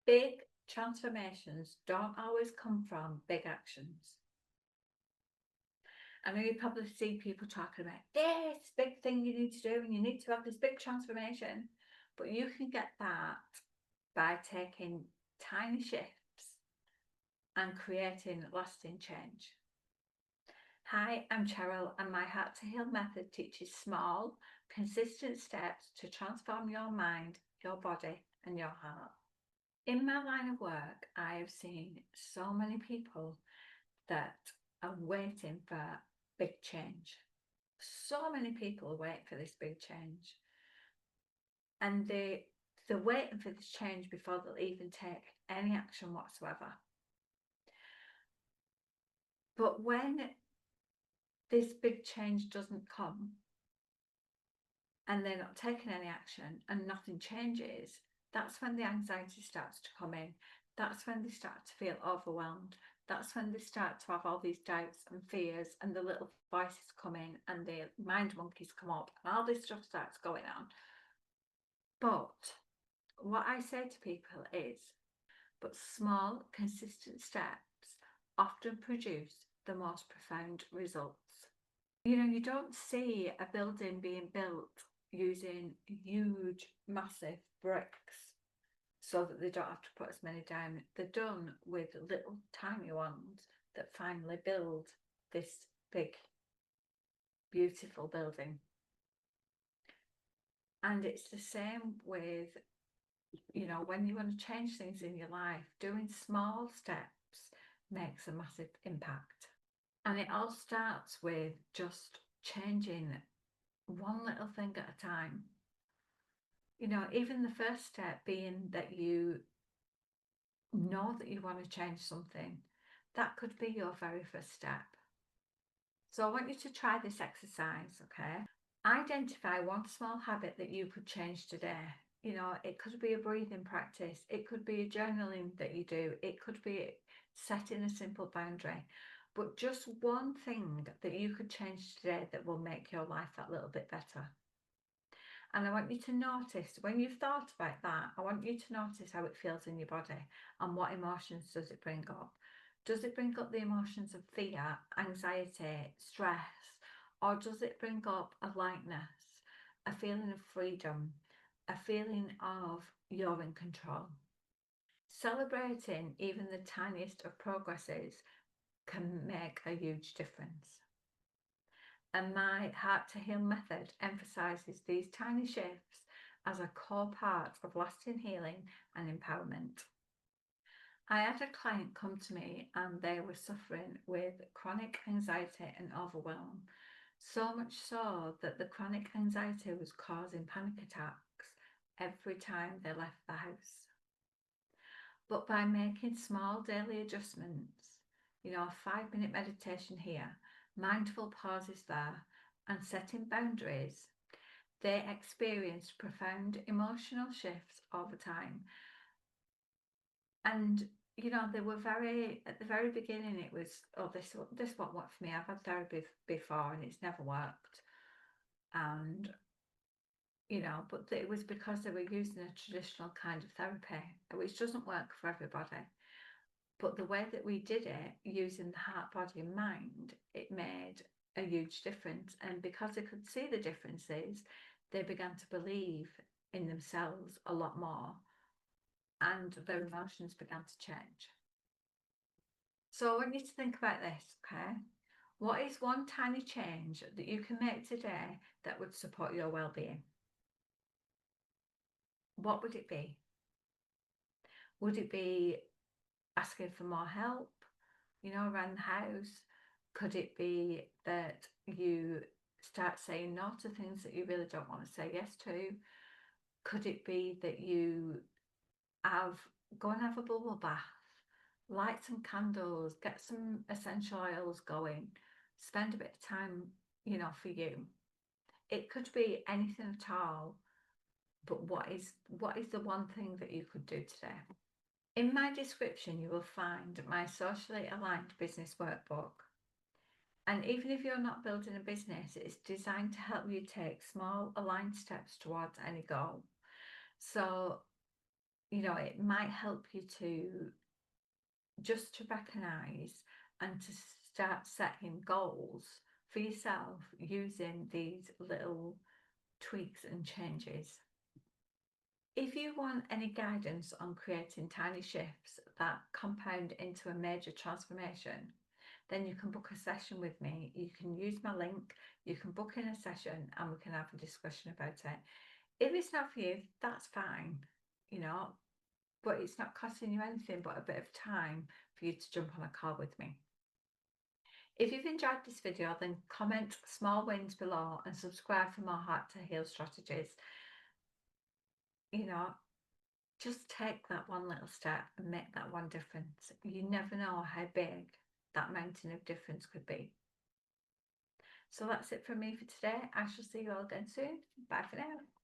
Big transformations don't always come from big actions. I know you probably see people talking about this big thing you need to do and you need to have this big transformation, but you can get that by taking tiny shifts and creating lasting change. Hi, I'm Cheryl, and my Heart to Heal method teaches small, consistent steps to transform your mind, your body, and your heart. In my line of work, I have seen so many people that are waiting for big change. So many people wait for this big change, and they're waiting for this change before they'll even take any action whatsoever. But when this big change doesn't come and they're not taking any action and nothing changes, that's when the anxiety starts to come in. That's when they start to feel overwhelmed. That's when they start to have all these doubts and fears, and the little voices come in and the mind monkeys come up and all this stuff starts going on. But what I say to people is, but small, consistent steps often produce the most profound results. You don't see a building being built using huge, massive bricks so that they don't have to put as many down. They're done with little tiny ones that finally build this big, beautiful building. And it's the same with, when you want to change things in your life, doing small steps makes a massive impact. And it all starts with just changing one little thing at a time. Even the first step being that you know that you want to change something, that could be your very first step. So I want you to try this exercise, okay? Identify one small habit that you could change today. It could be a breathing practice, it could be a journaling that you do, it could be setting a simple boundary, but just one thing that you could change today that will make your life that little bit better. And I want you to notice, when you've thought about that, I want you to notice how it feels in your body and what emotions does it bring up. Does it bring up the emotions of fear, anxiety, stress, or does it bring up a lightness, a feeling of freedom, a feeling of you're in control? Celebrating even the tiniest of progresses can make a huge difference. And my Heart to Heal method emphasises these tiny shifts as a core part of lasting healing and empowerment. I had a client come to me and they were suffering with chronic anxiety and overwhelm, so much so that the chronic anxiety was causing panic attacks every time they left the house. But by making small daily adjustments, a 5-minute meditation here, mindful pauses there, and setting boundaries, they experienced profound emotional shifts over time. And they were at the very beginning, it was, oh, this won't work for me. I've had therapy before and it's never worked. And but it was because they were using a traditional kind of therapy, which doesn't work for everybody. But the way that we did it, using the heart, body, and mind, it made a huge difference. And because they could see the differences, they began to believe in themselves a lot more, and their emotions began to change. So I want you to think about this, okay? What is one tiny change that you can make today that would support your well-being? What would it be? Would it be asking for more help, around the house? Could it be that you start saying no to things that you really don't want to say yes to? Could it be that you go and have a bubble bath, light some candles, get some essential oils going, spend a bit of time, for you? It could be anything at all, but what is the one thing that you could do today? In my description, you will find my socially aligned business workbook. And even if you're not building a business, it's designed to help you take small aligned steps towards any goal. So it might help you to just to recognize and to start setting goals for yourself using these little tweaks and changes. If you want any guidance on creating tiny shifts that compound into a major transformation, then you can book a session with me. You can use my link, you can book in a session, and we can have a discussion about it. If it's not for you, that's fine, but it's not costing you anything but a bit of time for you to jump on a call with me. If you've enjoyed this video, then comment small wins below and subscribe for more Heart to Heal strategies. Just take that one little step and make that one difference. You never know how big that mountain of difference could be. So that's it from me for today. I shall see you all again soon. Bye for now.